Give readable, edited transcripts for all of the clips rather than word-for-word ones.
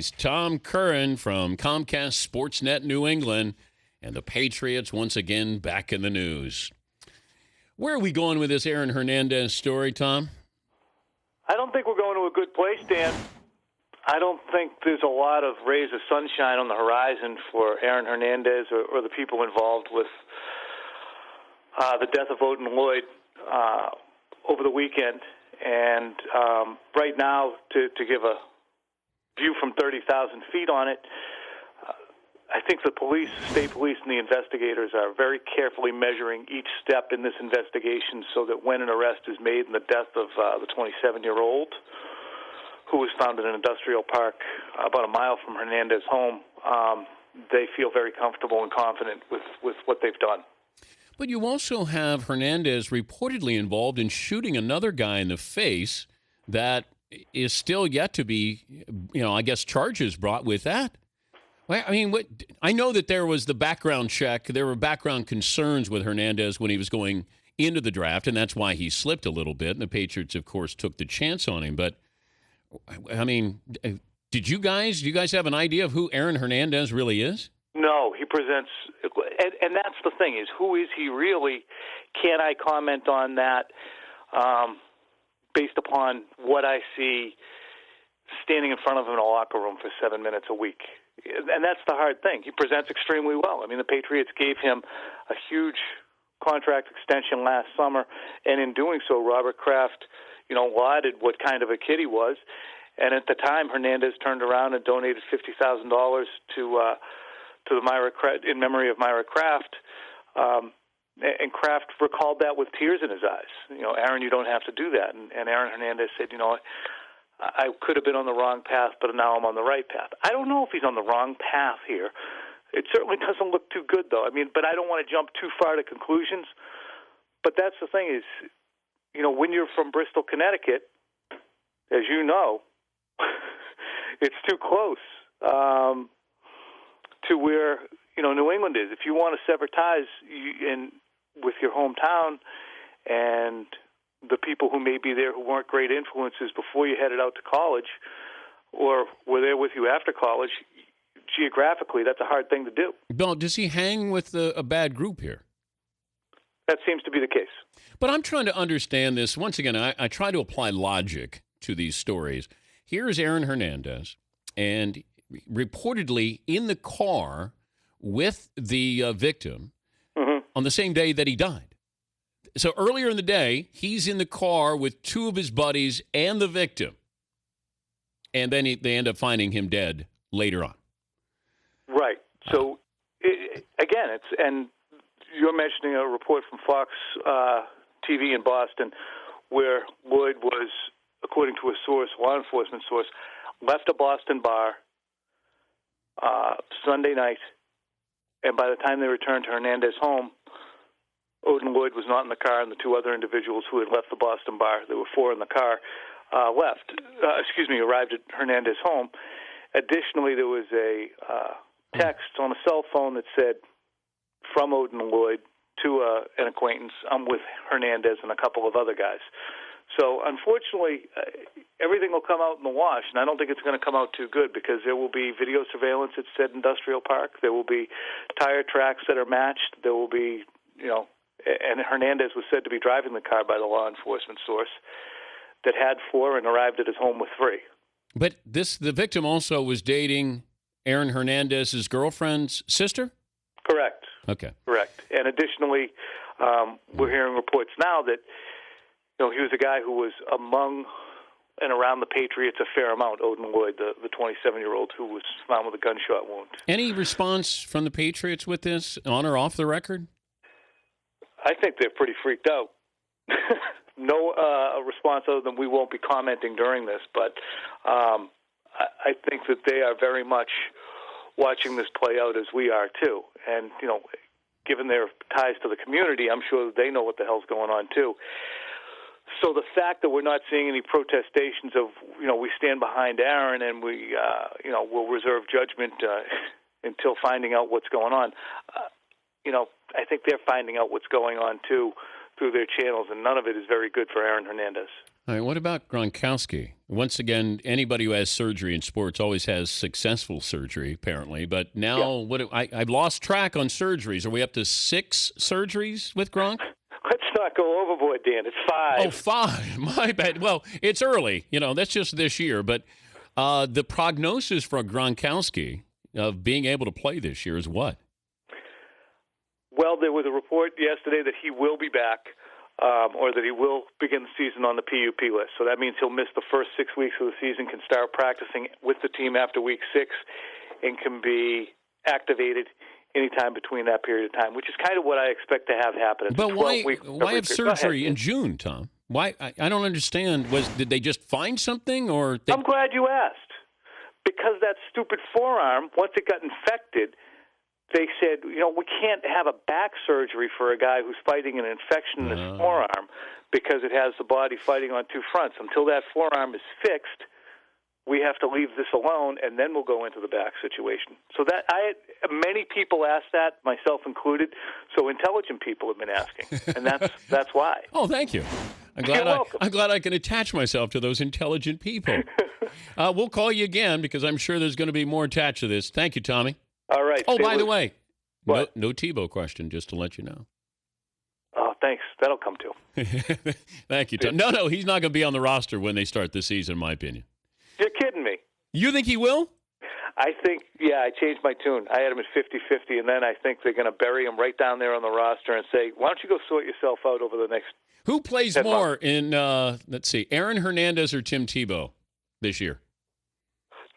He's Tom Curran from Comcast Sportsnet New England, and the Patriots once again back in the news. Where are we going with this Aaron Hernandez story, Tom? I don't think we're going to a good place, Dan. I don't think there's a lot of rays of sunshine on the horizon for Aaron Hernandez or the people involved with the death of Odin Lloyd over the weekend. And right now, to give a view from 30,000 feet on it, I think the police, state police, and the investigators are very carefully measuring each step in this investigation so that when an arrest is made in the death of the 27-year-old, who was found in an industrial park about a mile from Hernandez's home, they feel very comfortable and confident with what they've done. But you also have Hernandez reportedly involved in shooting another guy in the face that is still yet to be, I guess, charges brought with that. Well, I mean, I know that there was the background check. There were background concerns with Hernandez when he was going into the draft, and that's why he slipped a little bit. And the Patriots, of course, took the chance on him. But, I mean, do you guys have an idea of who Aaron Hernandez really is? No, he presents, and that's the thing, is who is he really? Can I comment on that based upon what I see standing in front of him in a locker room for 7 minutes a week? And that's the hard thing. He presents extremely well. I mean, the Patriots gave him a huge contract extension last summer, and in doing so, Robert Kraft, lauded what kind of a kid he was. And at the time, Hernandez turned around and donated $50,000 to the Myra in memory of Myra Kraft, and Kraft recalled that with tears in his eyes. Aaron, you don't have to do that. And Aaron Hernandez said, I could have been on the wrong path, but now I'm on the right path. I don't know if he's on the wrong path here. It certainly doesn't look too good, though. I mean, but I don't want to jump too far to conclusions. But that's the thing is, when you're from Bristol, Connecticut, as you know, it's too close to where, New England is. If you want to sever ties with your hometown and the people who may be there who weren't great influences before you headed out to college or were there with you after college, geographically, that's a hard thing to do. Bill, does he hang with a bad group here? That seems to be the case. But I'm trying to understand this. Once again, I try to apply logic to these stories. Here is Aaron Hernandez, and reportedly in the car with the victim on the same day that he died. So earlier in the day, he's in the car with two of his buddies and the victim. And then they end up finding him dead later on. Right. So, and you're mentioning a report from Fox TV in Boston where Lloyd was, according to a source, law enforcement source, left a Boston bar Sunday night, and by the time they returned to Hernandez's home, Odin Lloyd was not in the car, and the two other individuals who had left the Boston bar, there were four in the car, arrived at Hernandez's home. Additionally, there was a text on a cell phone that said, from Odin Lloyd to an acquaintance, I'm with Hernandez and a couple of other guys. So, unfortunately, everything will come out in the wash, and I don't think it's going to come out too good because there will be video surveillance at said industrial park. There will be tire tracks that are matched. There will be, and Hernandez was said to be driving the car by the law enforcement source that had four and arrived at his home with three. But the victim also was dating Aaron Hernandez's girlfriend's sister? Correct. Okay. Correct. And additionally, we're hearing reports now that he was a guy who was among and around the Patriots a fair amount, Odin Lloyd, the 27-year-old who was found with a gunshot wound. Any response from the Patriots with this, on or off the record? I think they're pretty freaked out. No response other than we won't be commenting during this, but I think that they are very much watching this play out as we are too. And, given their ties to the community, I'm sure that they know what the hell's going on too. So the fact that we're not seeing any protestations of, we stand behind Aaron and we, we'll reserve judgment until finding out what's going on, I think they're finding out what's going on too through their channels, and none of it is very good for Aaron Hernandez. All right, what about Gronkowski? Once again, anybody who has surgery in sports always has successful surgery, apparently. But now, I've lost track on surgeries. Are we up to 6 surgeries with Gronk? Let's not go overboard, Dan. It's 5. Oh, 5. My bad. Well, it's early. That's just this year. But the prognosis for Gronkowski of being able to play this year is what? Well, there was a report yesterday that he will be back, or that he will begin the season on the PUP list. So that means he'll miss the first 6 weeks of the season, can start practicing with the team after week 6, and can be activated anytime between that period of time, which is kind of what I expect to have happen. It's but why have period. surgery in June, Tom? Why? I don't understand. Did they just find something, or I'm glad you asked, because that stupid forearm, once it got infected, they said, we can't have a back surgery for a guy who's fighting an infection in his forearm because it has the body fighting on 2 fronts. Until that forearm is fixed, we have to leave this alone, and then we'll go into the back situation. So many people asked that, myself included. So intelligent people have been asking, and that's why. Oh, thank you. I'm glad I can attach myself to those intelligent people. We'll call you again because I'm sure there's going to be more attached to this. Thank you, Tommy. All right. Oh, by the way, no What? question, just to let you know. Oh, thanks. That'll come too. Thank you, Tom. No, he's not going to be on the roster when they start the season, in my opinion. You're kidding me. You think he will? I think, I changed my tune. I had him at 50-50, and then I think they're going to bury him right down there on the roster and say, why don't you go sort yourself out over the next Who plays more in, let's see, Aaron Hernandez or Tim Tebow this year?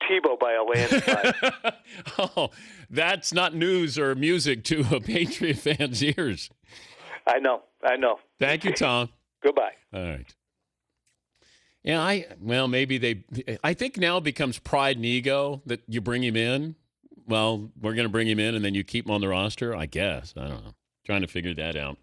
Tebow by a landslide. Oh, that's not news or music to a Patriot fan's ears. I know. Thank you, Tom. Goodbye. All right. Yeah, I think now it becomes pride and ego that you bring him in. Well, we're going to bring him in and then you keep him on the roster, I guess. I don't know. Trying to figure that out.